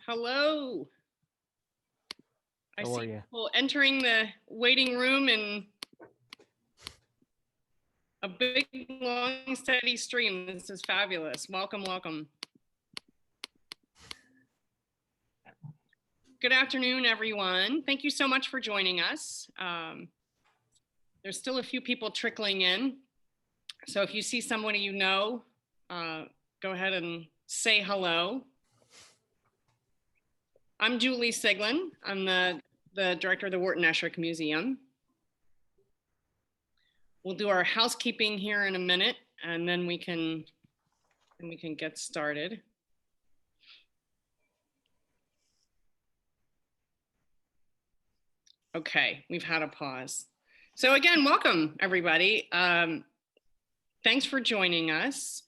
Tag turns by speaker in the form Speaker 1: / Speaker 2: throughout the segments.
Speaker 1: Hello. I
Speaker 2: How are
Speaker 1: see
Speaker 2: you?
Speaker 1: people entering the waiting room in a big, long, steady stream. This is fabulous. Welcome, welcome. Good afternoon, everyone. Thank you so much for joining us. There's still a few people trickling in. So if you see somebody you know, go ahead and say hello. I'm Julie Siglin. I'm the director of the Esherick Museum. We'll do our housekeeping here in a minute, and then we can get started. Okay, we've had a pause. So again, welcome everybody. Thanks for joining us.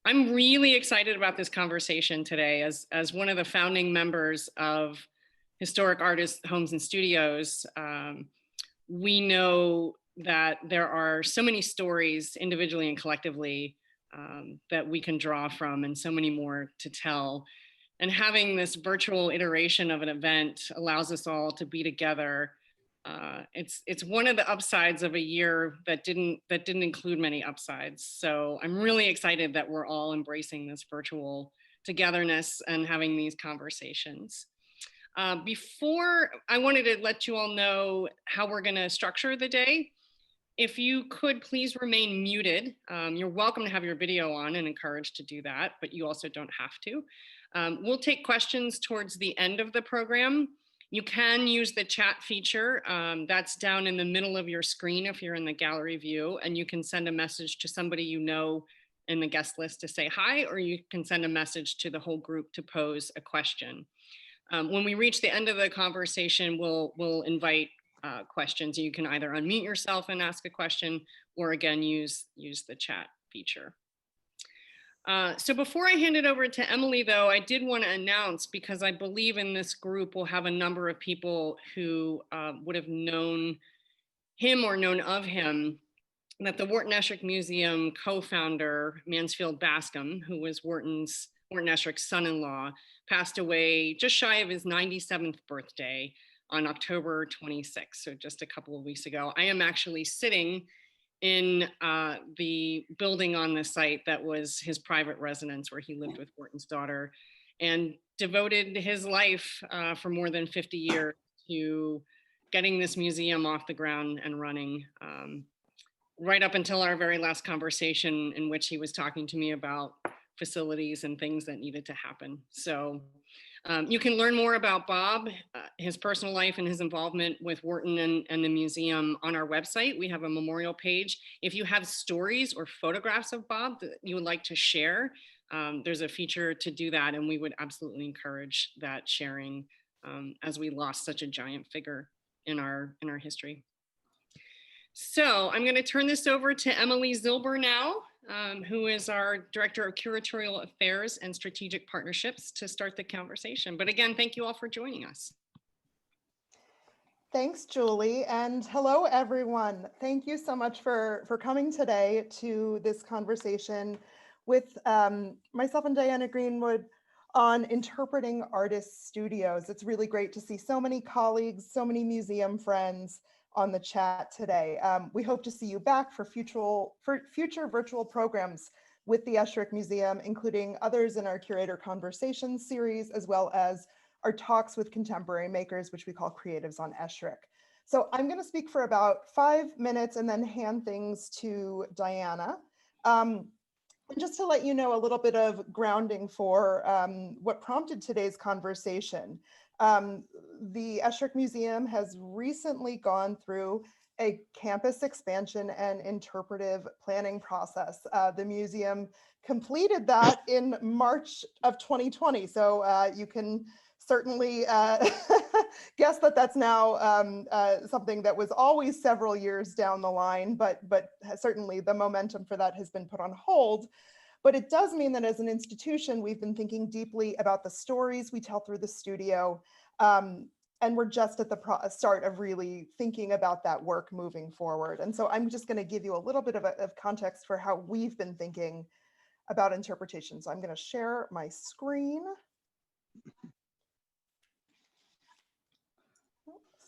Speaker 1: I'm really excited about this conversation today as one of the founding members of Historic Artists Homes and Studios. We know that there are so many stories individually and collectively that we can draw from, and so many more to tell. And having this virtual iteration of an event allows us all to be together. It's one of the upsides of a year that didn't include many upsides. So I'm really excited that we're all embracing this virtual togetherness and having these conversations. Before, I wanted to let you all know how we're going to structure the day. If you could please remain muted. You're welcome to have your video on and encouraged to do that, but you also don't have to. We'll take questions towards the end of the program. You can use the chat feature that's down in the middle of your screen if you're in the gallery view, and you can send a message to somebody you know in the guest list to say hi, or you can send a message to the whole group to pose a question. When we reach the end of the conversation, we'll invite questions. You can either unmute yourself and ask a question, or again, use the chat feature. So before I hand it over to Emily, though, I did want to announce, because I believe in this group we'll have a number of people who would have known him or known of him, that the Wharton Esherick Museum co-founder, Mansfield Bascom, who was Wharton Esherick's son-in-law, passed away just shy of his 97th birthday on October 26th, so just a couple of weeks ago. I am actually sitting in the building on the site that was his private residence where he lived with Wharton's daughter, and devoted his life for more than 50 years to getting this museum off the ground and running, right up until our very last conversation, in which he was talking to me about facilities and things that needed to happen. So you can learn more about Bob, his personal life and his involvement with Wharton and the museum on our website. We have a memorial page. If you have stories or photographs of Bob that you would like to share, there's a feature to do that, and we would absolutely encourage that sharing as we lost such a giant figure in our history. So I'm going to turn this over to Emily Zilber now, who is our Director of Curatorial Affairs and Strategic Partnerships, to start the conversation. But again, thank you all for joining us.
Speaker 3: Thanks, Julie, and hello, everyone. Thank you so much for coming today to this conversation with myself and Diana Greenwood on interpreting artist studios. It's really great to see so many colleagues, so many museum friends on the chat today. We hope to see you back for future virtual programs with the Esherick Museum, including others in our Curator Conversations series, as well as our talks with contemporary makers, which we call Creatives on Esherick. So I'm going to speak for about 5 minutes and then hand things to Diana. And just to let you know a little bit of grounding for what prompted today's conversation. The Esherick Museum has recently gone through a campus expansion and interpretive planning process. The museum completed that in March of 2020. So you can certainly guess that that's now something that was always several years down the line, but certainly the momentum for that has been put on hold. But it does mean that as an institution, we've been thinking deeply about the stories we tell through the studio. And we're just at the start of really thinking about that work moving forward. And so I'm just going to give you a little bit of context for how we've been thinking about interpretation. So I'm going to share my screen.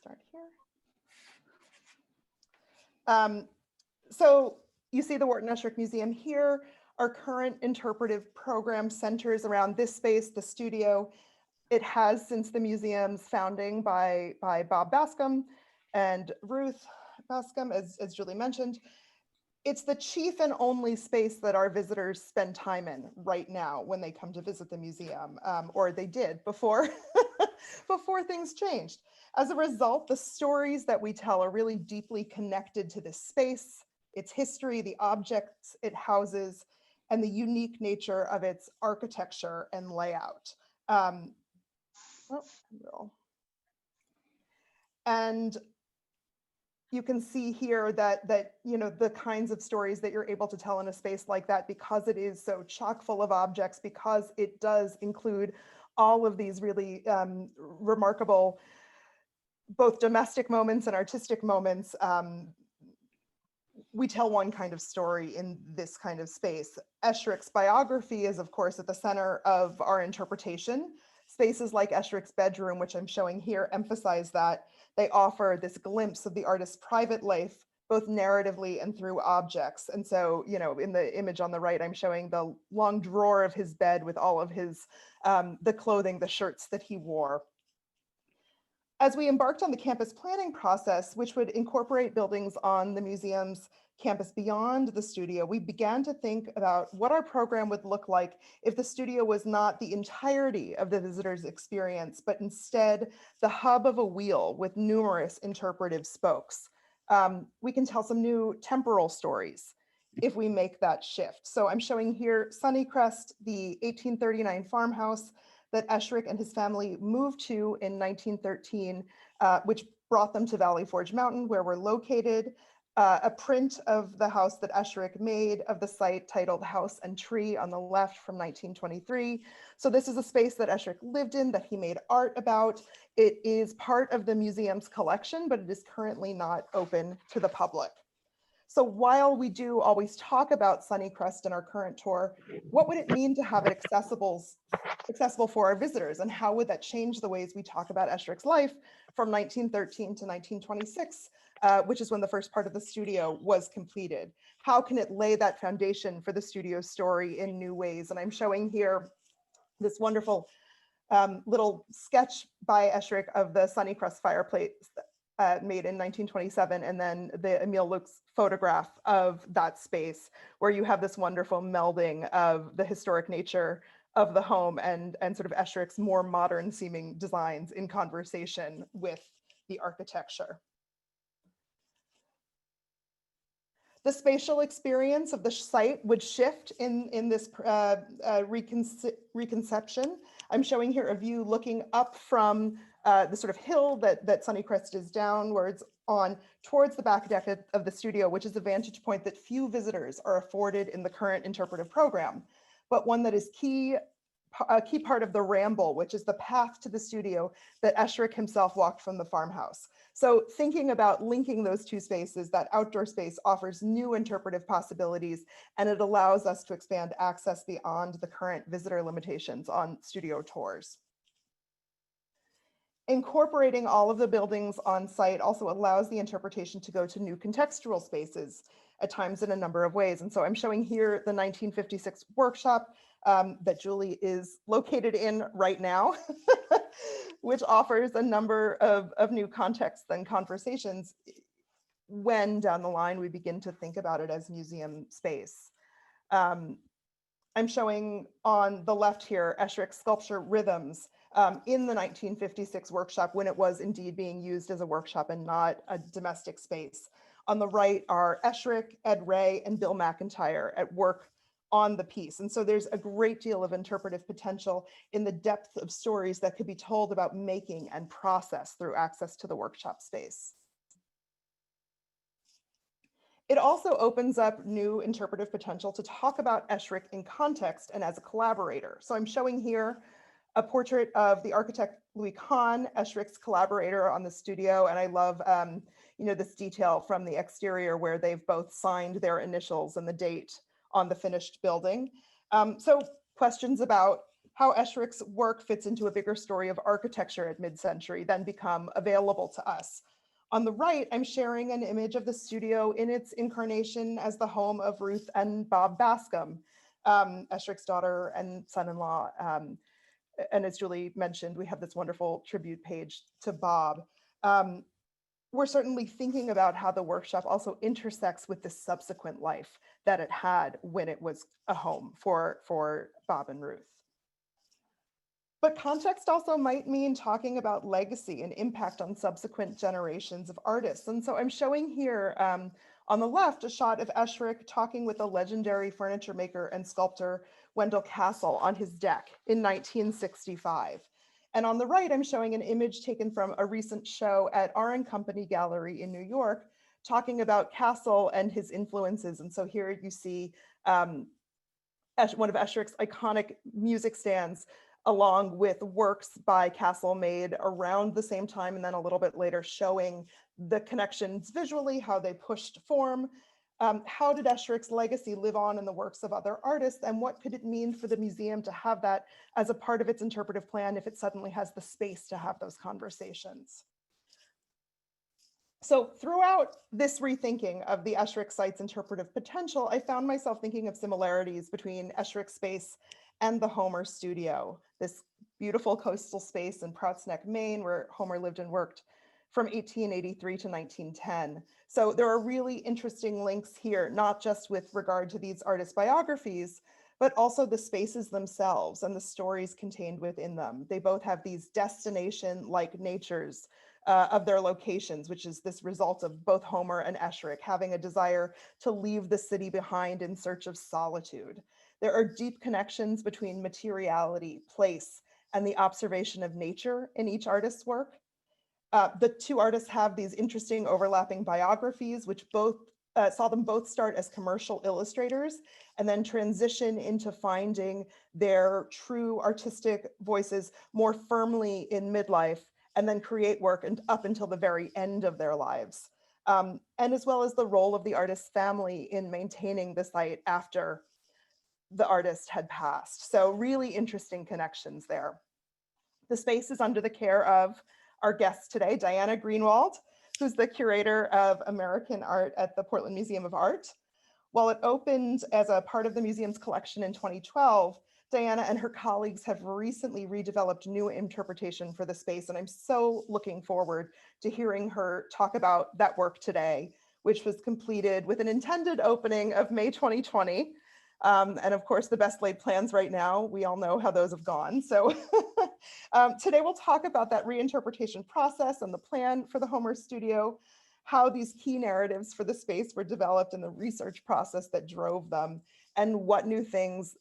Speaker 3: start here. So you see the Wharton Esherick Museum here. Our current interpretive program centers around this space, the studio. It has since the museum's founding by Bob Bascom and Ruth Bascom, as Julie mentioned. It's the chief and only space that our visitors spend time in right now when they come to visit the museum, or they did before, before things changed. As a result, the stories that we tell are really deeply connected to this space, its history, the objects it houses, and the unique nature of its architecture and layout. And you can see here that you know, the kinds of stories that you're able to tell in a space like that, because it is so chock full of objects, because it does include all of these really remarkable, both domestic moments and artistic moments. We tell one kind of story in this kind of space. Esherick's biography is, of course, at the center of our interpretation. Spaces like Esherick's bedroom, which I'm showing here, emphasize that. They offer this glimpse of the artist's private life, both narratively and through objects. And so, you know, in the image on the right, I'm showing the long drawer of his bed with all of his, the clothing, the shirts that he wore. As we embarked on the campus planning process, which would incorporate buildings on the museum's campus beyond the studio, we began to think about what our program would look like if the studio was not the entirety of the visitor's experience, but instead the hub of a wheel with numerous interpretive spokes. We can tell some new temporal stories if we make that shift. So I'm showing here Sunnycrest, the 1839 farmhouse that Esherick and his family moved to in 1913, which brought them to Valley Forge Mountain, where we're located. A print of the house that Esherick made of the site titled House and Tree on the left from 1923. So this is a space that Esherick lived in, that he made art about. It is part of the museum's collection, but it is currently not open to the public. So while we do always talk about Sunnycrest in our current tour, what would it mean to have it accessible for our visitors? And how would that change the ways we talk about Esherick's life from 1913 to 1926, which is when the first part of the studio was completed? How can it lay that foundation for the studio story in new ways? And I'm showing here this wonderful little sketch by Esherick of the Sunnycrest fireplace made in 1927, and then the Emile Luke's photograph of that space, where you have this wonderful melding of the historic nature of the home and sort of Esherick's more modern seeming designs in conversation with the architecture. The spatial experience of the site would shift in this reconception. I'm showing here a view looking up from the sort of hill that Sunnycrest is downwards on towards the back deck of the studio, which is a vantage point that few visitors are afforded in the current interpretive program, but one that is a key part of the ramble, which is the path to the studio that Esherick himself walked from the farmhouse. So thinking about linking those two spaces, that outdoor space offers new interpretive possibilities, and it allows us to expand access beyond the current visitor limitations on studio tours. Incorporating all of the buildings on site also allows the interpretation to go to new contextual spaces, at times in a number of ways. And so I'm showing here the 1956 workshop that Julie is located in right now, which offers a number of new contexts and conversations when down the line we begin to think about it as museum space. I'm showing on the left here Esherick's sculpture Rhythms in the 1956 workshop, when it was indeed being used as a workshop and not a domestic space. On the right are Esherick, Ed Ray, and Bill McIntyre at work on the piece. And so there's a great deal of interpretive potential in the depth of stories that could be told about making and process through access to the workshop space. It also opens up new interpretive potential to talk about Esherick in context and as a collaborator. So I'm showing here a portrait of the architect Louis Kahn, Esherick's collaborator on the studio. And I love this detail from the exterior where they've both signed their initials and the date on the finished building. So questions about how Esherick's work fits into a bigger story of architecture at mid-century then become available to us. On the right, I'm sharing an image of the studio in its incarnation as the home of Ruth and Bob Bascom, Esherick's daughter and son-in-law. And as Julie mentioned, we have this wonderful tribute page to Bob. We're certainly thinking about how the workshop also intersects with the subsequent life that it had when it was a home for Bob and Ruth. But context also might mean talking about legacy and impact on subsequent generations of artists. And so I'm showing here on the left a shot of Esherick talking with the legendary furniture maker and sculptor Wendell Castle on his deck in 1965. And on the right, I'm showing an image taken from a recent show at R & Company Gallery in New York, talking about Castle and his influences. And so here you see one of Esherick's iconic music stands, along with works by Castle made around the same time and then a little bit later, showing the connections visually, how they pushed form. How did Esherick's legacy live on in the works of other artists, and what could it mean for the museum to have that as a part of its interpretive plan if it suddenly has the space to have those conversations? So throughout this rethinking of the Esherick site's interpretive potential, I found myself thinking of similarities between Esherick space and the Homer Studio, this beautiful coastal space in Prout's Neck, Maine, where Homer lived and worked from 1883 to 1910. So there are really interesting links here, not just with regard to these artists' biographies, but also the spaces themselves and the stories contained within them. They both have these destination-like natures of their locations, which is this result of both Homer and Esherick having a desire to leave the city behind in search of solitude. There are deep connections between materiality, place, and the observation of nature in each artist's work. The two artists have these interesting overlapping biographies, which both saw them both start as commercial illustrators and then transition into finding their true artistic voices more firmly in midlife, and then create work and up until the very end of their lives. And as well as the role of the artist's family in maintaining the site after the artist had passed. So really interesting connections there. The space is under the care of our guest today, Diana Greenwold, who's the Curator of American Art at the Portland Museum of Art. While it opened as a part of the museum's collection in 2012, Diana and her colleagues have recently redeveloped new interpretation for the space, and I'm so looking forward to hearing her talk about that work today, which was completed with an intended opening of May 2020. And of course, the best laid plans right now, we all know how those have gone. So today we'll talk about that reinterpretation process and the plan for the Homer Studio, how these key narratives for the space were developed in the research process that drove them, and what new things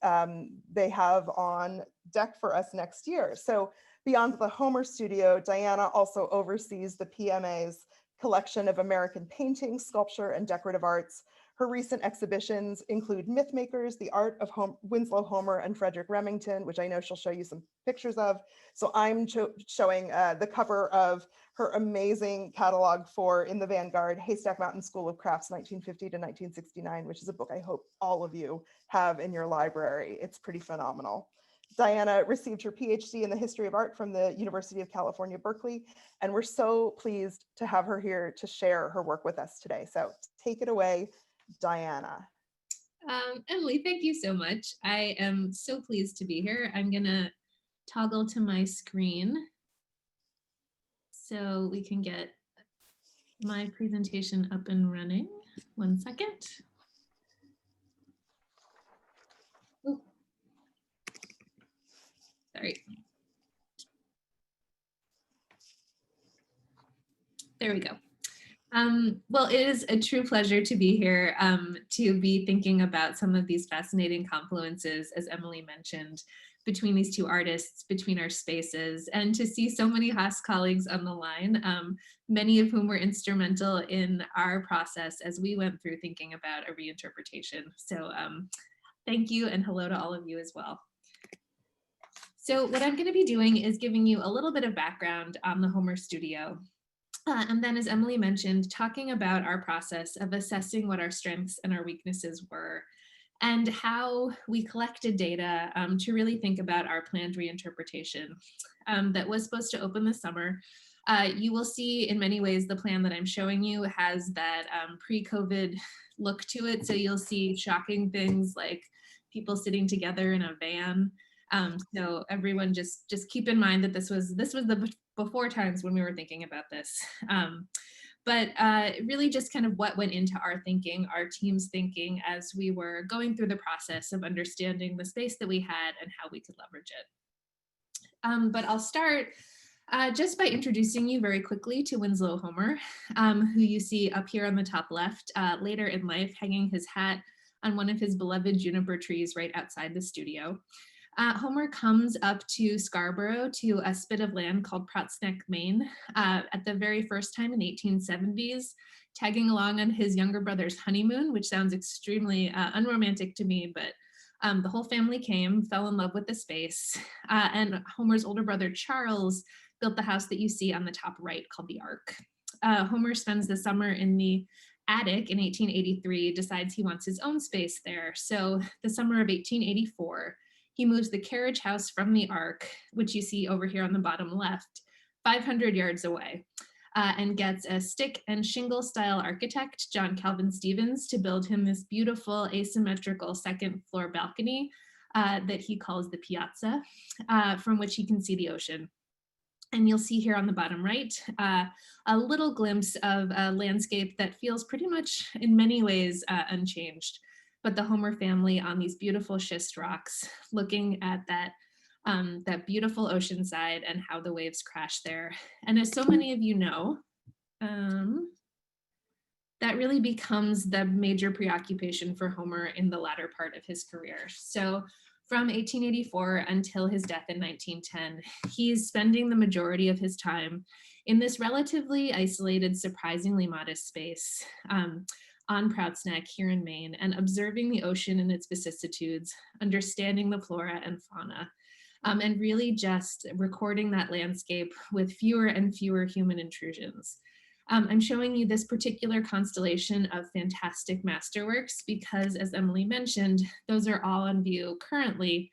Speaker 3: they have on deck for us next year. So beyond the Homer Studio, Diana also oversees the PMA's collection of American painting, sculpture, and decorative arts. Her recent exhibitions include Mythmakers, the art of Winslow Homer and Frederick Remington, which I know she'll show you some pictures of. So I'm showing the cover of her amazing catalog for In the Vanguard, Haystack Mountain School of Crafts, 1950 to 1969, which is a book I hope all of you have in your library. It's pretty phenomenal. Diana received her PhD in the history of art from the University of California, Berkeley, and we're so pleased to have her here to share her work with us today. So take it away, Diana.
Speaker 2: Emily, thank you so much. I am so pleased to be here. I'm gonna toggle to my screen so we can get my presentation up and running. 1 second. Ooh. Sorry. There we go. Well, it is a true pleasure to be here, to be thinking about some of these fascinating confluences, as Emily mentioned, between these two artists, between our spaces, and to see so many Haas colleagues on the line, many of whom were instrumental in our process as we went through thinking about a reinterpretation. So thank you, and hello to all of you as well. So what I'm going to be doing is giving you a little bit of background on the Homer Studio. And then, as Emily mentioned, talking about our process of assessing what our strengths and our weaknesses were, and how we collected data to really think about our planned reinterpretation that was supposed to open this summer. You will see in many ways the plan that I'm showing you has that pre-COVID look to it. So you'll see shocking things like people sitting together in a van. So everyone just keep in mind that this was the before times when we were thinking about this. But really just kind of what went into our thinking, our team's thinking, as we were going through the process of understanding the space that we had and how we could leverage it. But I'll start just by introducing you very quickly to Winslow Homer, who you see up here on the top left, later in life, hanging his hat on one of his beloved juniper trees right outside the studio. Homer comes up to Scarborough to a spit of land called Prout, Maine, at the very first time in the 1870s, tagging along on his younger brother's honeymoon, which sounds extremely unromantic to me, but the whole family came, fell in love with the space, and Homer's older brother, Charles, built the house that you see on the top right called the Ark. Homer spends the summer in the attic in 1883, decides he wants his own space there. So the summer of 1884, he moves the carriage house from the Ark, which you see over here on the bottom left, 500 yards away, and gets a stick and shingle style architect, John Calvin Stevens, to build him this beautiful asymmetrical second floor balcony that he calls the piazza, from which he can see the ocean. And you'll see here on the bottom right, a little glimpse of a landscape that feels pretty much in many ways unchanged. But the Homer family on these beautiful schist rocks, looking at that, that beautiful ocean side and how the waves crash there. And as so many of you know, that really becomes the major preoccupation for Homer in the latter part of his career. So from 1884 until his death in 1910, he's spending the majority of his time in this relatively isolated, surprisingly modest space on Prout's Neck here in Maine, and observing the ocean and its vicissitudes, understanding the flora and fauna, and really just recording that landscape with fewer and fewer human intrusions. I'm showing you this particular constellation of fantastic masterworks because, as Emily mentioned, those are all on view currently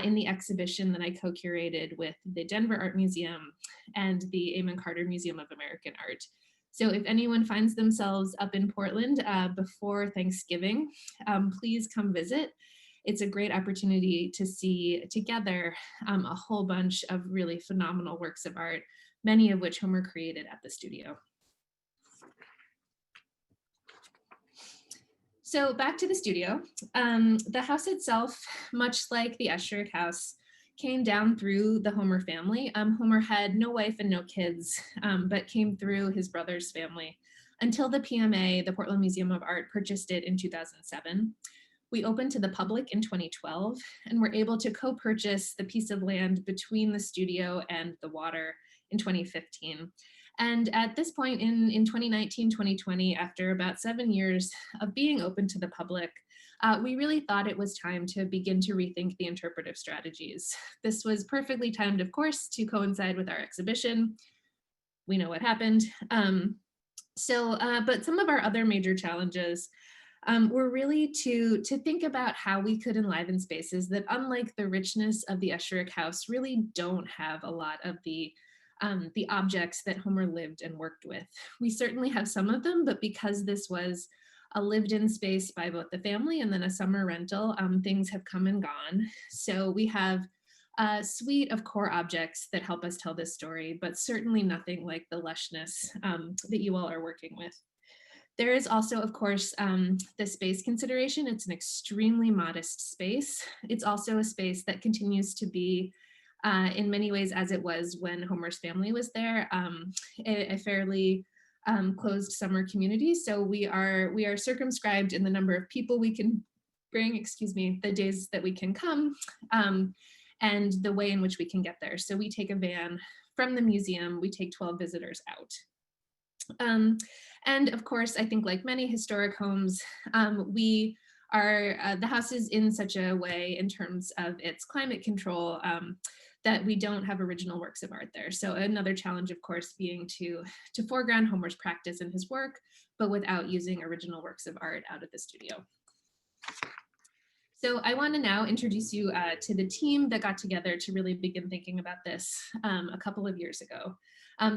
Speaker 2: in the exhibition that I co-curated with the Denver Art Museum and the Amon Carter Museum of American Art. So if anyone finds themselves up in Portland before Thanksgiving, please come visit. It's a great opportunity to see together a whole bunch of really phenomenal works of art, many of which Homer created at the studio. So back to the studio. The house itself, much like the Esherick house, came down through the Homer family. Homer had no wife and no kids, but came through his brother's family until the PMA, the Portland Museum of Art, purchased it in 2007. We opened to the public in 2012 and were able to co-purchase the piece of land between the studio and the water in 2015. And at this point in 2019, 2020, after about 7 years of being open to the public, we really thought it was time to begin to rethink the interpretive strategies. This was perfectly timed, of course, to coincide with our exhibition. We know what happened. But some of our other major challenges were really to think about how we could enliven spaces that, unlike the richness of the Esherick house, really don't have a lot of the objects that Homer lived and worked with. We certainly have some of them, but because this was a lived-in space by both the family and then a summer rental, things have come and gone. So we have a suite of core objects that help us tell this story, but certainly nothing like the lushness that you all are working with. There is also, of course, the space consideration. It's an extremely modest space. It's also a space that continues to be, in many ways, as it was when Homer's family was there, a fairly closed summer community. So we are circumscribed in the number of people we can bring, the days that we can come, and the way in which we can get there. So we take a van from the museum, we take 12 visitors out. And of course, I think like many historic homes, the house is in such a way in terms of its climate control that we don't have original works of art there. So another challenge, of course, being to foreground Homer's practice and his work, but without using original works of art out of the studio. So I want to now introduce you to the team that got together to really begin thinking about this a couple of years ago.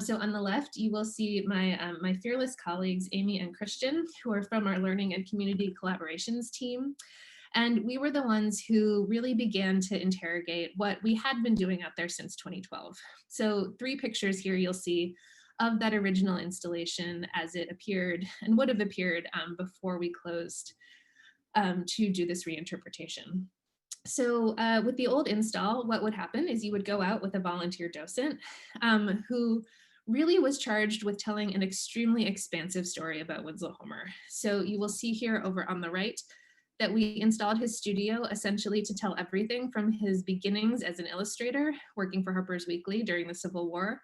Speaker 2: So on the left, you will see my fearless colleagues, Amy and Christian, who are from our Learning and Community Collaborations team. And we were the ones who really began to interrogate what we had been doing out there since 2012. So 3 pictures here you'll see of that original installation as it appeared and would have appeared before we closed to do this reinterpretation. So with the old install, what would happen is you would go out with a volunteer docent who really was charged with telling an extremely expansive story about Winslow Homer. So you will see here over on the right that we installed his studio essentially to tell everything from his beginnings as an illustrator, working for Harper's Weekly during the Civil War,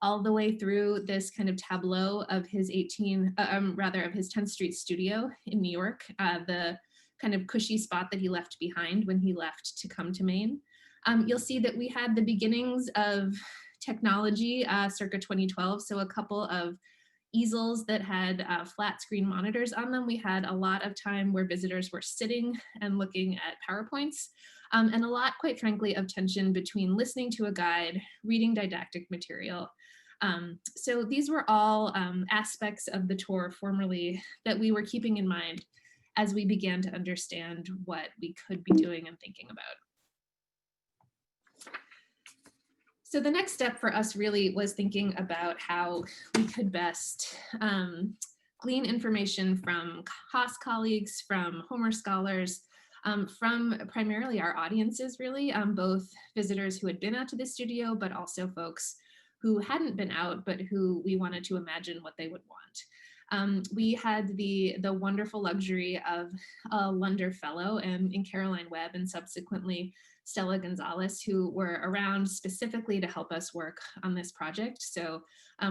Speaker 2: all the way through this kind of tableau of his of his 10th Street studio in New York, the kind of cushy spot that he left behind when he left to come to Maine. You'll see that we had the beginnings of technology circa 2012, so a couple of easels that had flat screen monitors on them. We had a lot of time where visitors were sitting and looking at PowerPoints, and a lot, quite frankly, of tension between listening to a guide, reading didactic material. So these were all aspects of the tour formerly that we were keeping in mind as we began to understand what we could be doing and thinking about. So the next step for us really was thinking about how we could best glean information from Haas colleagues, from Homer scholars, from primarily our audiences really, both visitors who had been out to the studio, but also folks who hadn't been out, but who we wanted to imagine what they would want. We had the wonderful luxury of a Lunder Fellow in Caroline Webb and subsequently Stella Gonzalez, who were around specifically to help us work on this project. So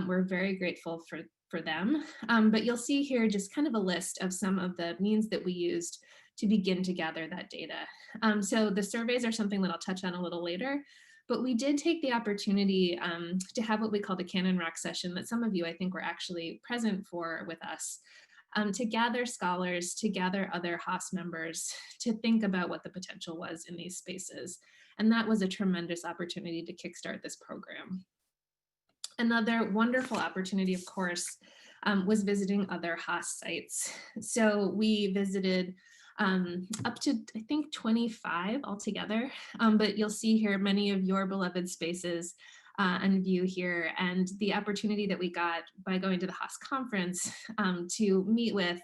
Speaker 2: we're very grateful for them. But you'll see here just kind of a list of some of the means that we used to begin to gather that data. So the surveys are something that I'll touch on a little later. But we did take the opportunity to have what we called a Cannon Rock session that some of you, I think, were actually present for with us, to gather scholars, to gather other Haas members, to think about what the potential was in these spaces. And that was a tremendous opportunity to kickstart this program. Another wonderful opportunity, of course, was visiting other Haas sites. So we visited up to, I think, 25 altogether, but you'll see here many of your beloved spaces and view here, and the opportunity that we got by going to the Haas conference to meet with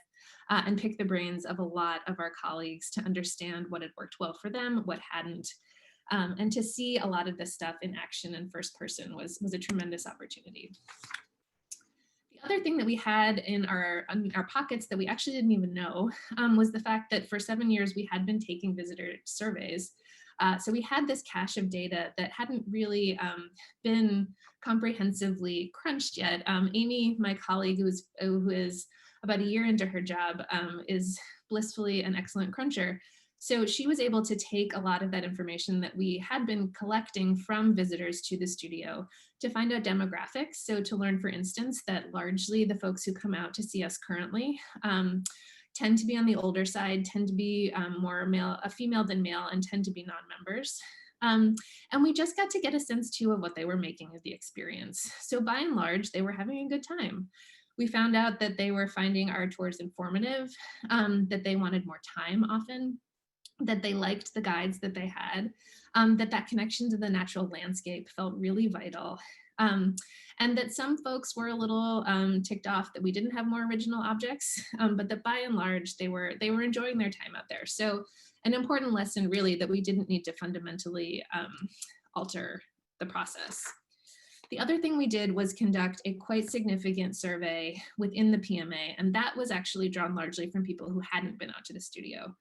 Speaker 2: and pick the brains of a lot of our colleagues to understand what had worked well for them, what hadn't, and to see a lot of this stuff in action in first person was a tremendous opportunity. The other thing that we had in our pockets that we actually didn't even know was the fact that for 7 years we had been taking visitor surveys. So we had this cache of data that hadn't really been comprehensively crunched yet. Amy, my colleague, who is about a year into her job, is blissfully an excellent cruncher. So she was able to take a lot of that information that we had been collecting from visitors to the studio to find out demographics. So to learn, for instance, that largely the folks who come out to see us currently tend to be on the older side, tend to be more female than male, and tend to be non-members. And we just got to get a sense too of what they were making of the experience. So by and large, they were having a good time. We found out that they were finding our tours informative, that they wanted more time often, that they liked the guides that they had, that connection to the natural landscape felt really vital. And that some folks were a little ticked off that we didn't have more original objects, but that by and large, they were enjoying their time out there. So an important lesson really that we didn't need to fundamentally alter the process. The other thing we did was conduct a quite significant survey within the PMA, and that was actually drawn largely from people who hadn't been out to the studio.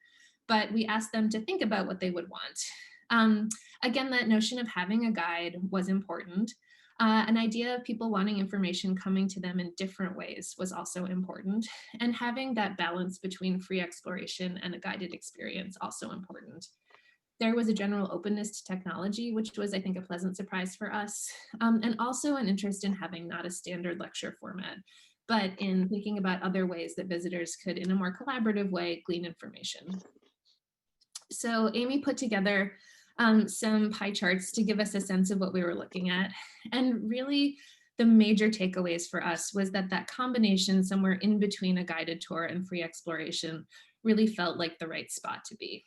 Speaker 2: But we asked them to think about what they would want. Again, that notion of having a guide was important. An idea of people wanting information coming to them in different ways was also important. And having that balance between free exploration and a guided experience also important. There was a general openness to technology, which was, I think, a pleasant surprise for us. And also an interest in having not a standard lecture format, but in thinking about other ways that visitors could, in a more collaborative way, glean information. So Amy put together some pie charts to give us a sense of what we were looking at. And really the major takeaways for us was that that combination somewhere in between a guided tour and free exploration really felt like the right spot to be.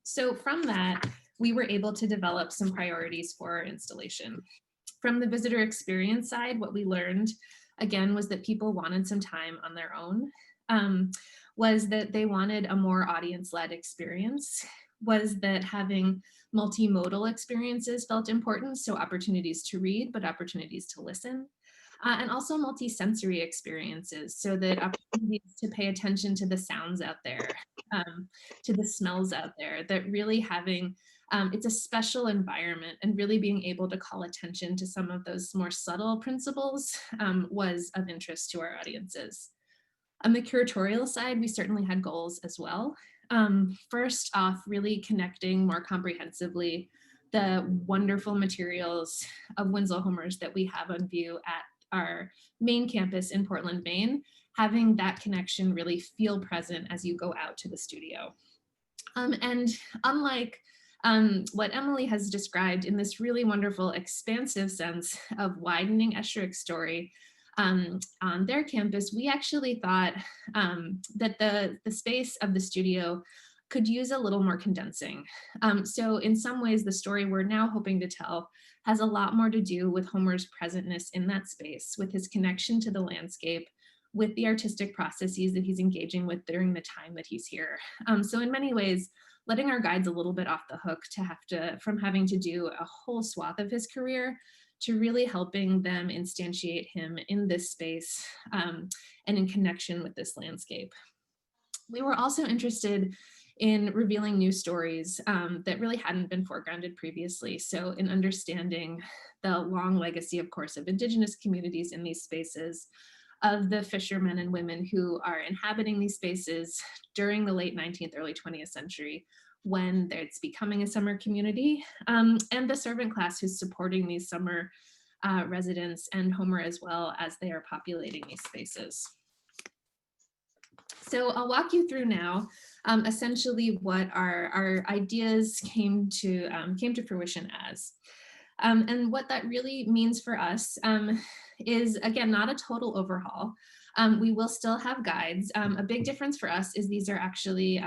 Speaker 2: So from that, we were able to develop some priorities for our installation. From the visitor experience side, what we learned, again, was that people wanted some time on their own, was that they wanted a more audience-led experience, was that having multimodal experiences felt important, so opportunities to read, but opportunities to listen. And also multi-sensory experiences, so that opportunities to pay attention to the sounds out there, to the smells out there, that really having, it's a special environment, and really being able to call attention to some of those more subtle principles was of interest to our audiences. On the curatorial side, we certainly had goals as well. First off, really connecting more comprehensively the wonderful materials of Winslow Homers that we have on view at our main campus in Portland, Maine, having that connection really feel present as you go out to the studio. And unlike what Emily has described in this really wonderful expansive sense of widening Esherick's story on their campus, we actually thought that the space of the studio could use a little more condensing. So in some ways, the story we're now hoping to tell has a lot more to do with Homer's presentness in that space, with his connection to the landscape, with the artistic processes that he's engaging with during the time that he's here. So in many ways, letting our guides a little bit off the hook from having to do a whole swath of his career, to really helping them instantiate him in this space and in connection with this landscape. We were also interested in revealing new stories that really hadn't been foregrounded previously. So in understanding the long legacy, of course, of Indigenous communities in these spaces, of the fishermen and women who are inhabiting these spaces during the late 19th, early 20th century, when it's becoming a summer community, and the servant class who's supporting these summer residents and Homer as well as they are populating these spaces. So I'll walk you through now essentially what our ideas came to fruition as. And what that really means for us is, again, not a total overhaul. We will still have guides. A big difference for us is these are actually,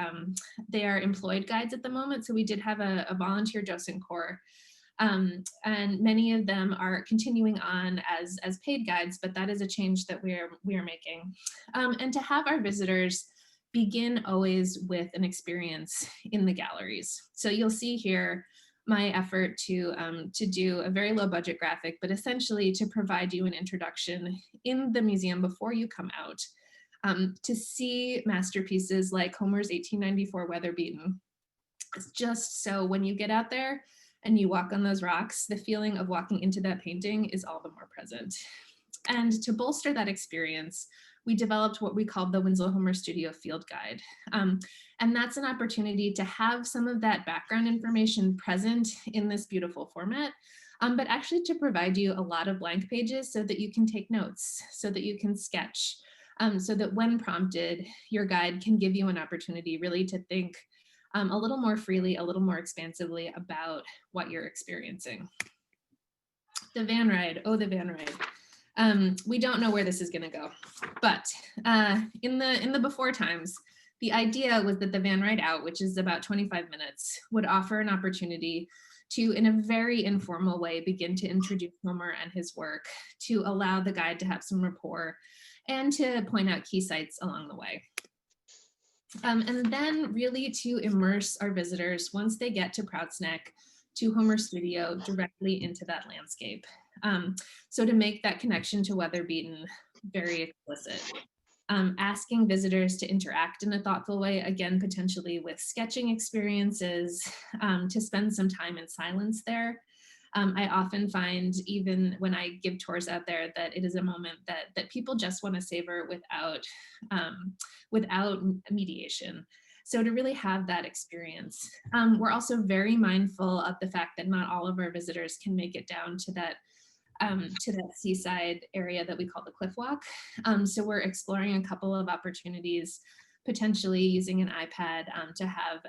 Speaker 2: they are employed guides at the moment. So we did have a volunteer docent corps. And many of them are continuing on as paid guides, but that is a change that we are making. And to have our visitors begin always with an experience in the galleries. So you'll see here my effort to do a very low budget graphic, but essentially to provide you an introduction in the museum before you come out, to see masterpieces like Homer's 1894 Weather Beaten. It's just so when you get out there and you walk on those rocks, the feeling of walking into that painting is all the more present. And to bolster that experience, we developed what we called the Winslow Homer Studio Field Guide. And that's an opportunity to have some of that background information present in this beautiful format, but actually to provide you a lot of blank pages so that you can take notes, so that you can sketch, so that when prompted, your guide can give you an opportunity really to think a little more freely, a little more expansively about what you're experiencing. The van ride, oh, the van ride. We don't know where this is gonna go, but in the before times, the idea was that the van ride out, which is about 25 minutes, would offer an opportunity to, in a very informal way, begin to introduce Homer and his work, to allow the guide to have some rapport, and to point out key sites along the way. And then really to immerse our visitors, once they get to Prout's Neck, to Homer Studio, directly into that landscape. So to make that connection to Weather Beaten very explicit. Asking visitors to interact in a thoughtful way, again, potentially with sketching experiences, to spend some time in silence there. I often find, even when I give tours out there, that it is a moment that people just want to savor without mediation. So to really have that experience. We're also very mindful of the fact that not all of our visitors can make it down to that seaside area that we call the Cliff Walk. So we're exploring a couple of opportunities potentially using an iPad to have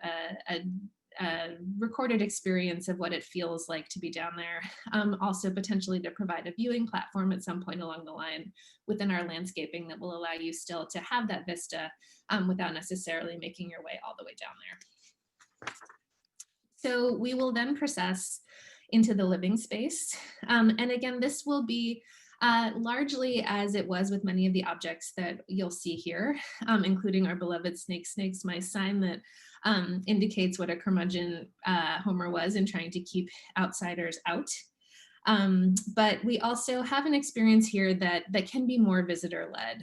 Speaker 2: a recorded experience of what it feels like to be down there. Also potentially to provide a viewing platform at some point along the line within our landscaping that will allow you still to have that vista without necessarily making your way all the way down there. So we will then process into the living space. And again, this will be largely as it was with many of the objects that you'll see here, including our beloved snakes, my sign that indicates what a curmudgeon Homer was in trying to keep outsiders out. But we also have an experience here that can be more visitor-led.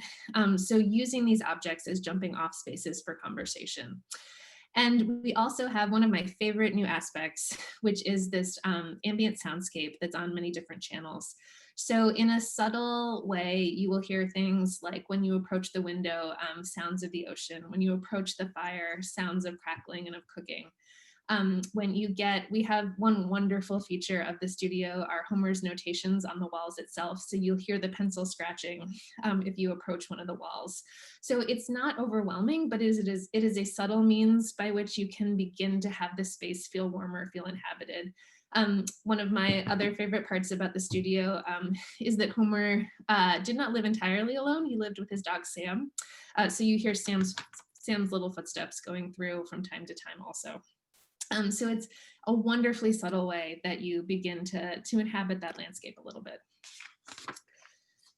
Speaker 2: So using these objects as jumping off spaces for conversation. And we also have one of my favorite new aspects, which is this ambient soundscape that's on many different channels. So in a subtle way, you will hear things like when you approach the window, sounds of the ocean. When you approach the fire, sounds of crackling and of cooking. We have one wonderful feature of the studio, are Homer's notations on the walls itself. So you'll hear the pencil scratching if you approach one of the walls. So it's not overwhelming, but it is a subtle means by which you can begin to have the space feel warmer, feel inhabited. One of my other favorite parts about the studio is that Homer did not live entirely alone. He lived with his dog, Sam. So you hear Sam's little footsteps going through from time to time also. So it's a wonderfully subtle way that you begin to inhabit that landscape a little bit.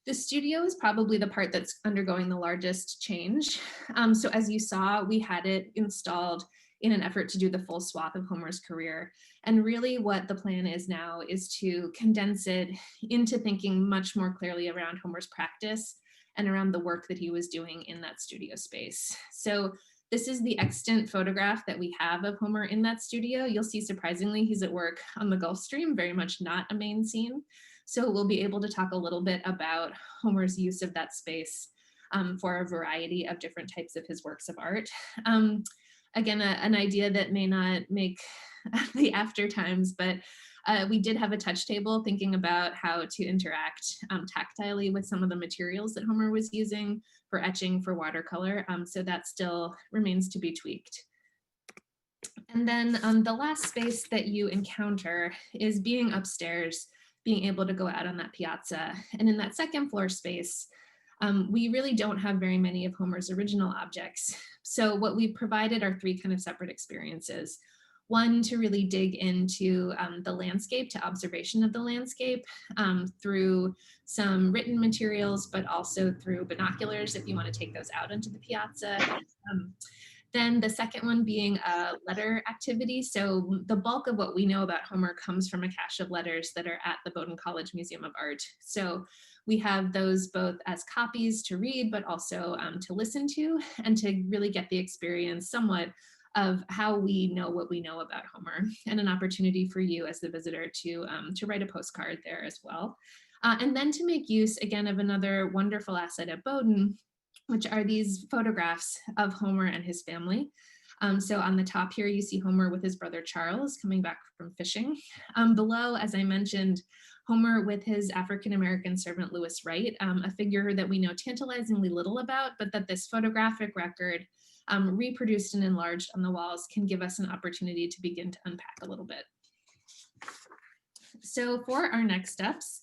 Speaker 2: The studio is probably the part that's undergoing the largest change. So as you saw, we had it installed in an effort to do the full swath of Homer's career. And really what the plan is now is to condense it into thinking much more clearly around Homer's practice and around the work that he was doing in that studio space. So this is the extant photograph that we have of Homer in that studio. You'll see, surprisingly, he's at work on the Gulf Stream, very much not a Maine scene. So we'll be able to talk a little bit about Homer's use of that space for a variety of different types of his works of art. Again, an idea that may not make the after times, but we did have a touch table thinking about how to interact tactilely with some of the materials that Homer was using for etching, for watercolor. So that still remains to be tweaked. And then the last space that you encounter is being upstairs, being able to go out on that piazza. And in that second floor space, we really don't have very many of Homer's original objects. So what we provided are three kind of separate experiences. One, to really dig into the landscape, to observation of the landscape through some written materials, but also through binoculars if you want to take those out into the piazza. Then the second one being a letter activity. So the bulk of what we know about Homer comes from a cache of letters that are at the Bowdoin College Museum of Art. So we have those both as copies to read, but also to listen to, and to really get the experience somewhat of how we know what we know about Homer, and an opportunity for you as the visitor to write a postcard there as well. And then to make use, again, of another wonderful asset at Bowdoin, which are these photographs of Homer and his family. So on the top here, you see Homer with his brother Charles coming back from fishing. Below, as I mentioned, Homer with his African-American servant Lewis Wright, a figure that we know tantalizingly little about, but that this photographic record reproduced and enlarged on the walls can give us an opportunity to begin to unpack a little bit. So for our next steps,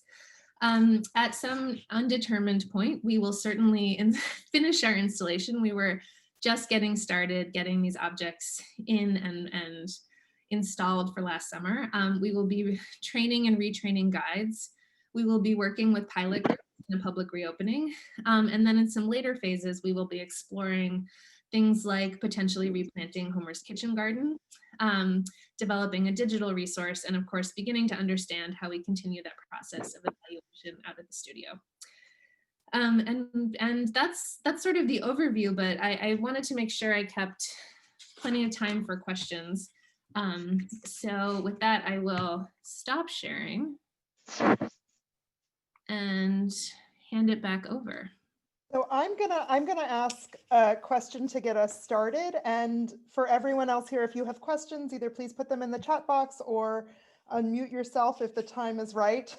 Speaker 2: at some undetermined point, we will certainly finish our installation. We were just getting started, getting these objects in and installed for last summer. We will be training and retraining guides. We will be working with pilot groups in a public reopening. And then in some later phases, we will be exploring things like potentially replanting Homer's kitchen garden, developing a digital resource, and of course, beginning to understand how we continue that process of evaluation out of the studio. And that's sort of the overview, but I wanted to make sure I kept plenty of time for questions. So with that, I will stop sharing and hand it back over.
Speaker 3: So I'm gonna ask a question to get us started, and for everyone else here, if you have questions, either please put them in the chat box or unmute yourself if the time is right,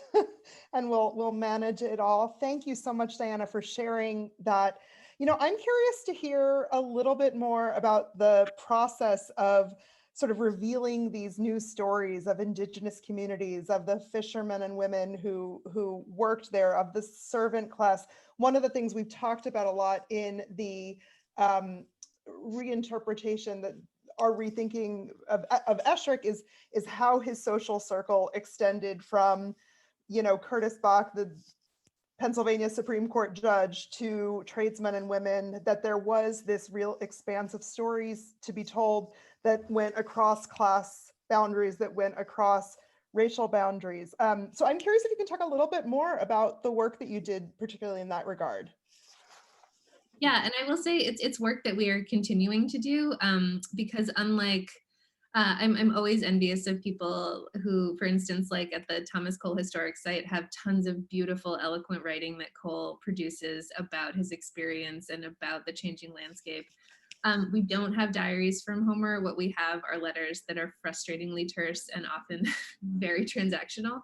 Speaker 3: and we'll manage it all. Thank you so much, Diana, for sharing that I'm curious to hear a little bit more about the process of sort of revealing these new stories of Indigenous communities, of the fishermen and women who worked there, of the servant class. One of the things we've talked about a lot in the reinterpretation that our rethinking of Esherick is how his social circle extended from, Curtis Bach, the Pennsylvania Supreme Court judge, to tradesmen and women, that there was this real expanse of stories to be told that went across class boundaries, that went across racial boundaries. So I'm curious if you can talk a little bit more about the work that you did, particularly in that regard.
Speaker 2: Yeah, and I will say it's work that we are continuing to do, because unlike, I'm always envious of people who, for instance, like at the Thomas Cole Historic Site, have tons of beautiful, eloquent writing that Cole produces about his experience and about the changing landscape. We don't have diaries from Homer. What we have are letters that are frustratingly terse and often very transactional.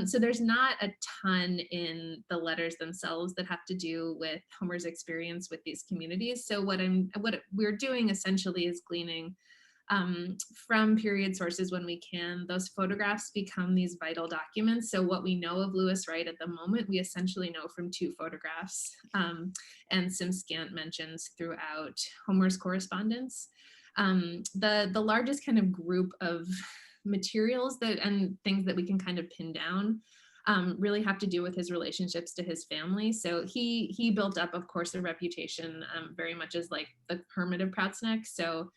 Speaker 2: So there's not a ton in the letters themselves that have to do with Homer's experience with these communities. So what we're doing essentially is gleaning from period sources when we can. Those photographs become these vital documents. So what we know of Lewis Wright at the moment, we essentially know from 2 photographs and some scant mentions throughout Homer's correspondence. The largest kind of group of materials and things that we can kind of pin down really have to do with his relationships to his family. So he built up, of course, a reputation very much as like the hermit of Prout's Neck. So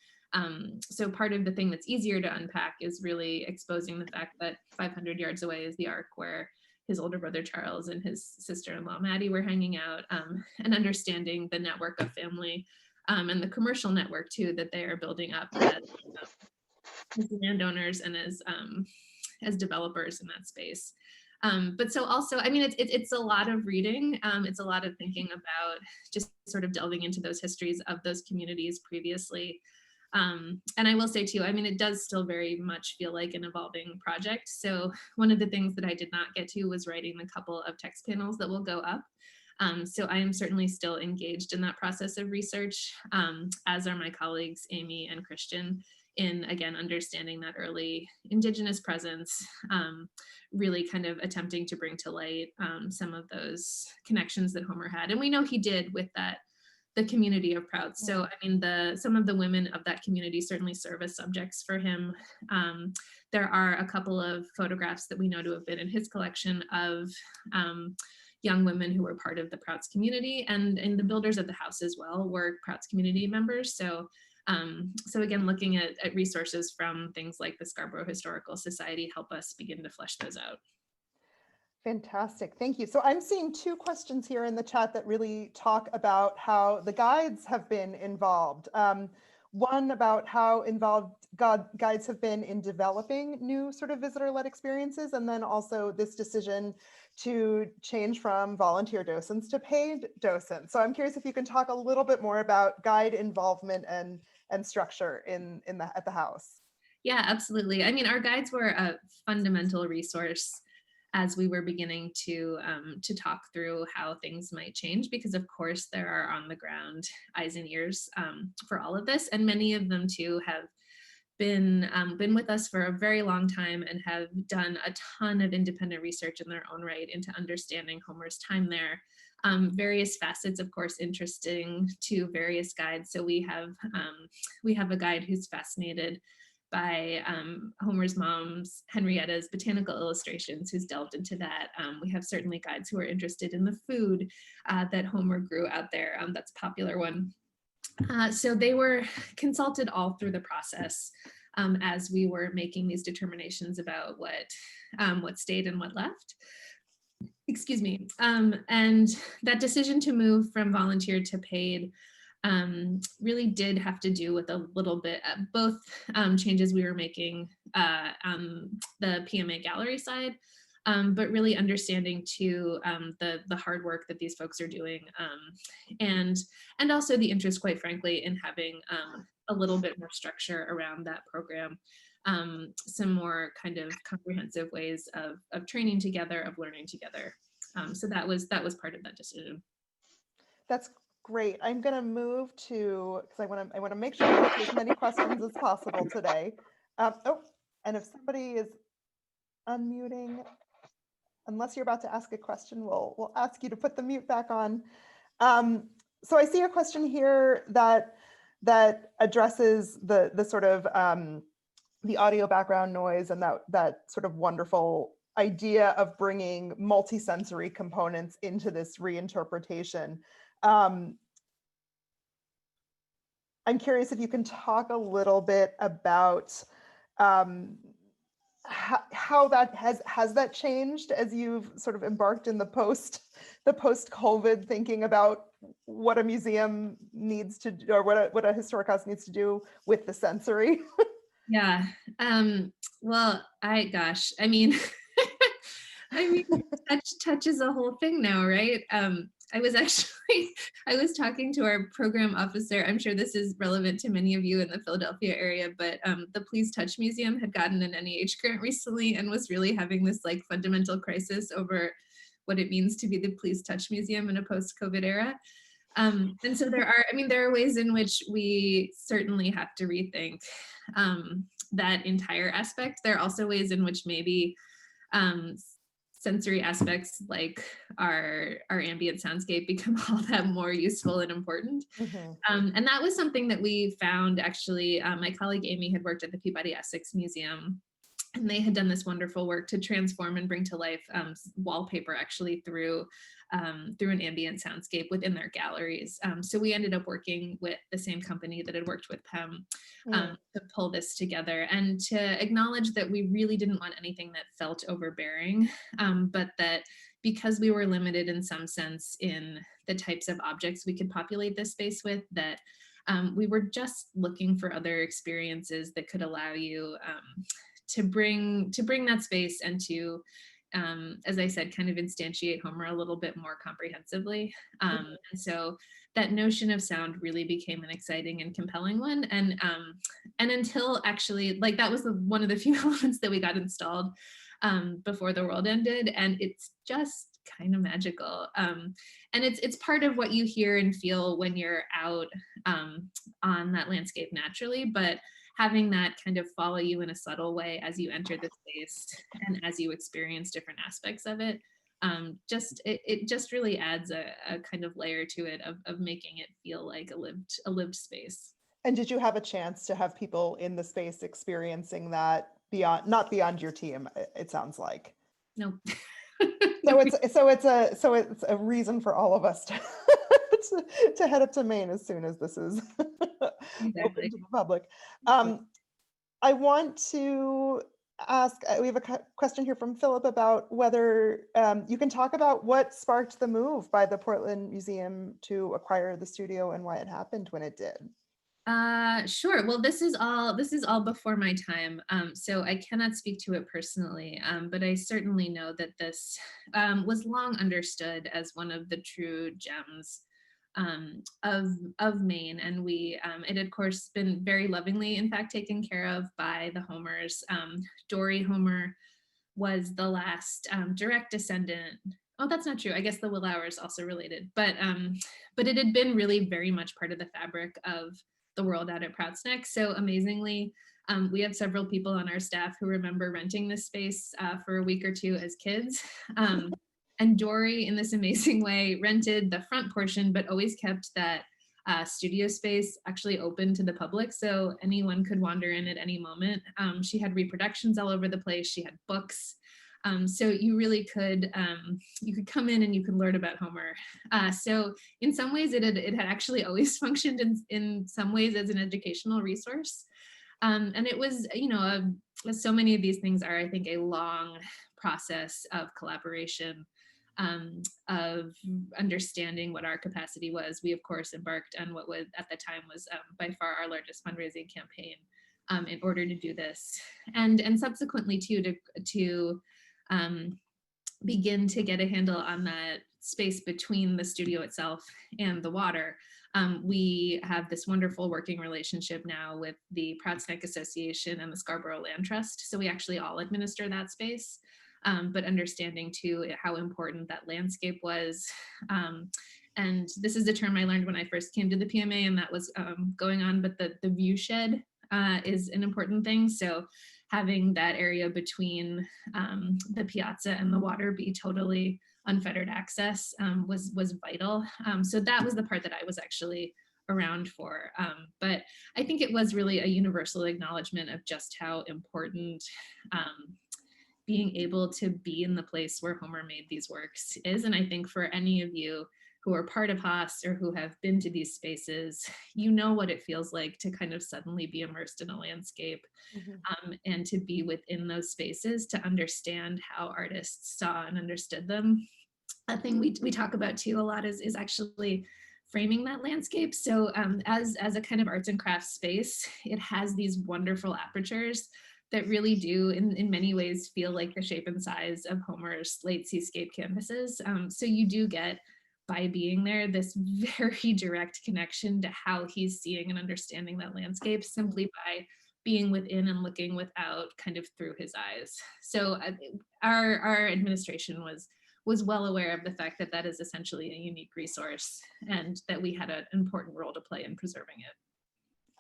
Speaker 2: part of the thing that's easier to unpack is really exposing the fact that 500 yards away is the Ark, where his older brother Charles and his sister-in-law Maddie were hanging out, and understanding the network of family and the commercial network too that they are building up as landowners and as developers in that space. But so also, I mean, it's a lot of reading. It's a lot of thinking about just sort of delving into those histories of those communities previously. And I will say too, I mean, it does still very much feel like an evolving project. So one of the things that I did not get to was writing a couple of text panels that will go up. So I am certainly still engaged in that process of research, as are my colleagues, Amy and Christian, in, again, understanding that early Indigenous presence, really kind of attempting to bring to light some of those connections that Homer had. And we know he did with the community of Prout. So, I mean, some of the women of that community certainly serve as subjects for him. There are a couple of photographs that we know to have been in his collection of young women who were part of the Prout's community, and the builders of the house as well were Prout's community members. So again, looking at resources from things like the Scarborough Historical Society help us begin to flesh those out.
Speaker 3: Fantastic, thank you. So I'm seeing 2 questions here in the chat that really talk about how the guides have been involved. One about how involved guides have been in developing new sort of visitor-led experiences, and then also this decision to change from volunteer docents to paid docents. So I'm curious if you can talk a little bit more about guide involvement and structure at the house.
Speaker 2: Yeah, absolutely. I mean, our guides were a fundamental resource as we were beginning to talk through how things might change, because of course there are on the ground eyes and ears for all of this, and many of them too have been with us for a very long time and have done a ton of independent research in their own right into understanding Homer's time there. Various facets, of course, interesting to various guides. So we have a guide who's fascinated by Homer's mom's, Henrietta's, botanical illustrations, who's delved into that. We have certainly guides who are interested in the food that Homer grew out there. That's a popular one. So they were consulted all through the process as we were making these determinations about what stayed and what left. Excuse me. And that decision to move from volunteer to paid really did have to do with a little bit both changes we were making on the PMA gallery side, but really understanding too the hard work that these folks are doing, and also the interest, quite frankly, in having a little bit more structure around that program, some more kind of comprehensive ways of training together, of learning together. So that was part of that decision.
Speaker 3: That's Great. I'm going to move to, because I want to make sure we get to as many questions as possible today. Oh, and if somebody is unmuting, unless you're about to ask a question, we'll ask you to put the mute back on. So I see a question here that addresses the sort of the audio background noise and that sort of wonderful idea of bringing multisensory components into this reinterpretation. I'm curious if you can talk a little bit about how that has that changed as you've sort of embarked in the post-COVID thinking about what a museum needs to do, or what a historic house needs to do with the sensory.
Speaker 2: Yeah. Well, I mean, touch is a whole thing now, right? I was talking to our program officer. I'm sure this is relevant to many of you in the Philadelphia area, but the Please Touch Museum had gotten an NEH grant recently and was really having this like fundamental crisis over what it means to be the Please Touch Museum in a post-COVID era. And so there are ways in which we certainly have to rethink that entire aspect. There are also ways in which maybe sensory aspects like our ambient soundscape become all that more useful and important. Mm-hmm. And that was something that we found actually. My colleague Amy had worked at the Peabody Essex Museum, and they had done this wonderful work to transform and bring to life wallpaper actually through an ambient soundscape within their galleries. So we ended up working with the same company that had worked with PEM to pull this together and to acknowledge that we really didn't want anything that felt overbearing, but that because we were limited in some sense in the types of objects we could populate this space with, that we were just looking for other experiences that could allow you to bring that space and to, as I said, kind of instantiate Homer a little bit more comprehensively. And so that notion of sound really became an exciting and compelling one. And until actually, like that was one of the few elements that we got installed before the world ended. And it's just kind of magical. And it's part of what you hear and feel when you're out on that landscape naturally, but having that kind of follow you in a subtle way as you enter the space and as you experience different aspects of it, it just really adds a kind of layer to it of making it feel like a lived space.
Speaker 3: And did you have a chance to have people in the space experiencing that not beyond your team? It sounds like.
Speaker 2: No.
Speaker 3: So it's a reason for all of us to head up to Maine as soon as this is
Speaker 2: Exactly.
Speaker 3: open to the public. I want to ask, we have a question here from Philip about whether you can talk about what sparked the move by the Portland Museum to acquire the studio and why it happened when it did.
Speaker 2: Sure. Well, this is all before my time, so I cannot speak to it personally, but I certainly know that this was long understood as one of the true gems of Maine, and it had of course been very lovingly, in fact, taken care of by the Homers. Dory Homer was the last direct descendant. Oh, that's not true. I guess the Willowers also related, but it had been really very much part of the fabric of the world out at Prout's Neck. So amazingly, we have several people on our staff who remember renting this space for a week or two as kids. And Dory, in this amazing way, rented the front portion, but always kept that studio space actually open to the public, so anyone could wander in at any moment. She had reproductions all over the place. She had books. So you really could come in and you could learn about Homer. So in some ways it had actually always functioned in some ways as an educational resource. And it was, as so many of these things are, I think, a long process of collaboration, of understanding what our capacity was. We, of course, embarked on what was at the time was by far our largest fundraising campaign in order to do this. And subsequently too, to begin to get a handle on that space between the studio itself and the water. We have this wonderful working relationship now with the Prout's Neck Association and the Scarborough Land Trust. So we actually all administer that space, but understanding too how important that landscape was. and this is a term I learned when I first came to the PMA, and that was going on, but the view shed is an important thing. So having that area between the piazza and the water be totally unfettered access was vital. So that was the part that I was actually around for. But I think it was really a universal acknowledgement of just how important being able to be in the place where Homer made these works is. And I think for any of you who are part of Haas or who have been to these spaces, you know what it feels like to kind of suddenly be immersed in a landscape and to be within those spaces, to understand how artists saw and understood them. A thing we talk about too a lot is actually framing that landscape. So as a kind of arts and crafts space, it has these wonderful apertures that really do in many ways feel like the shape and size of Homer's late seascape canvases. So you do get, by being there, this very direct connection to how he's seeing and understanding that landscape simply by being within and looking without, kind of through his eyes. So our administration was well aware of the fact that that is essentially a unique resource and that we had an important role to play in preserving it.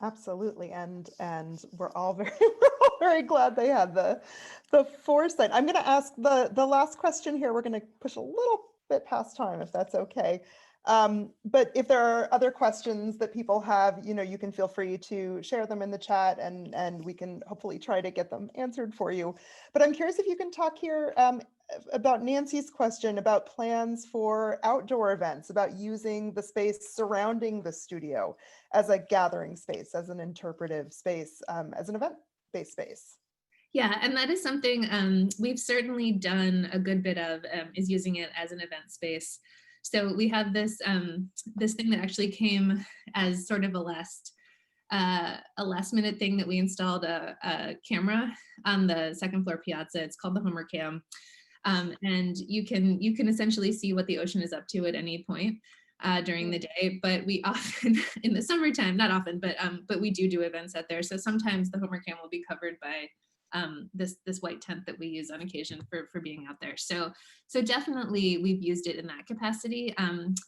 Speaker 3: Absolutely, and we're all very glad they had the foresight. I'm going to ask the last question here. We're going to push a little bit past time, if that's okay. But if there are other questions that people have, you can feel free to share them in the chat, and we can hopefully try to get them answered for you. But I'm curious if you can talk here about Nancy's question about plans for outdoor events, about using the space surrounding the studio as a gathering space, as an interpretive space, as an event-based space.
Speaker 2: Yeah, and that is something we've certainly done a good bit of, is using it as an event space. So we have this this thing that actually came as sort of a last minute thing that we installed a camera on the second floor piazza. It's called the Homer Cam. And you can essentially see what the ocean is up to at any point during the day. But we often, in the summertime, not often, but we do events out there. So sometimes the Homer Cam will be covered by this white tent that we use on occasion for being out there. So definitely we've used it in that capacity.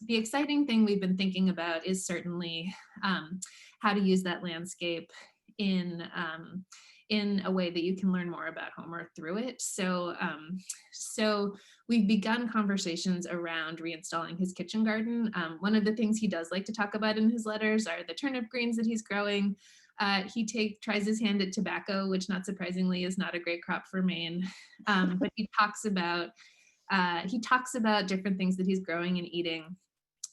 Speaker 2: The exciting thing we've been thinking about is certainly how to use that landscape in a way that you can learn more about Homer through it. So we've begun conversations around reinstalling his kitchen garden. One of the things he does like to talk about in his letters are the turnip greens that he's growing. He tries his hand at tobacco, which not surprisingly is not a great crop for Maine. But he talks about different things that he's growing and eating.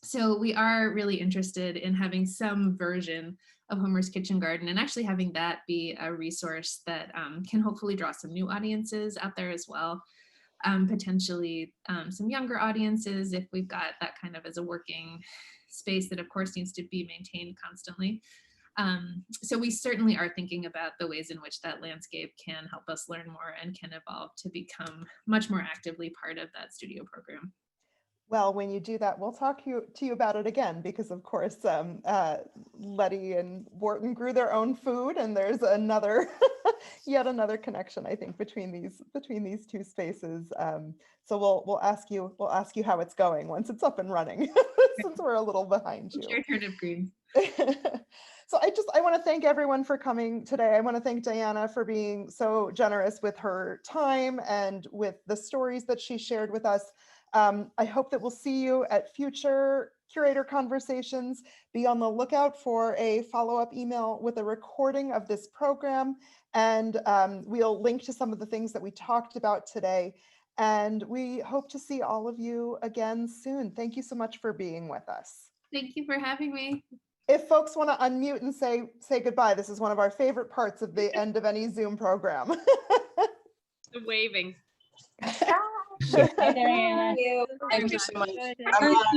Speaker 2: So we are really interested in having some version of Homer's kitchen garden and actually having that be a resource that can hopefully draw some new audiences out there as well. Potentially some younger audiences if we've got that kind of as a working space that of course needs to be maintained constantly. So we certainly are thinking about the ways in which that landscape can help us learn more and can evolve to become much more actively part of that studio program.
Speaker 3: Well, when you do that, we'll talk to you about it again, because of course, Letty and Wharton grew their own food, and there's yet another connection, I think, between these two spaces. So we'll ask you how it's going once it's up and running, since we're a little behind you.
Speaker 2: Sure, turnip green.
Speaker 3: So I want to thank everyone for coming today. I want to thank Diana for being so generous with her time and with the stories that she shared with us. I hope that we'll see you at future curator conversations. Be on the lookout for a follow-up email with a recording of this program, and we'll link to some of the things that we talked about today. And we hope to see all of you again soon. Thank you so much for being with us.
Speaker 2: Thank you for having me.
Speaker 3: If folks want to unmute and say goodbye, this is one of our favorite parts of the end of any Zoom program.
Speaker 1: The waving.
Speaker 4: Hi, Diana.
Speaker 1: Thank you so much.